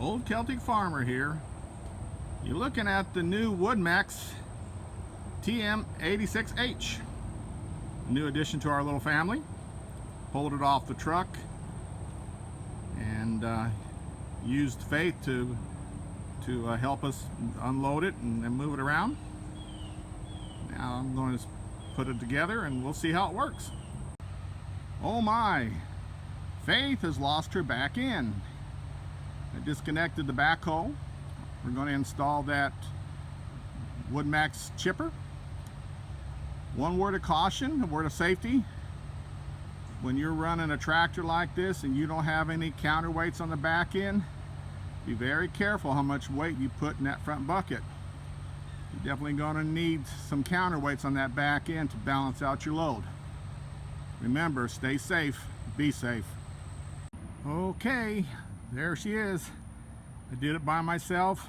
Old Celtic farmer here. You're looking at the new WoodMax TM86H, new addition to our little family. Pulled it off the truck and used Faith to help us unload it and move it around. Now I'm going to put it together and we'll see how it works. Oh my, Faith has lost her back end. I disconnected the backhoe. We're going to install that WoodMax chipper. One word of caution, a word of safety. When you're running a tractor like this and you don't have any counterweights on the back end, be very careful how much weight you put in that front bucket. You're definitely going to need some counterweights on that back end to balance out your load. Remember, stay safe, be safe. Okay, there she is. I did it by myself,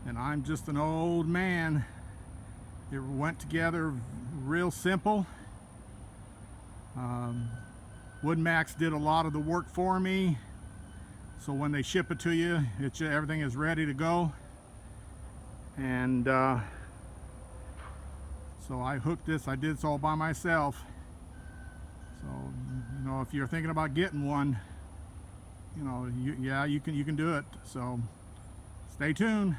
and I'm just an old man. It went together real simple. WoodMax did a lot of the work for me, so when they ship it to you, everything is ready to go. And so I hooked this. I did this all by myself. So you know, if you're thinking about getting one, you know, you can do it. So stay tuned.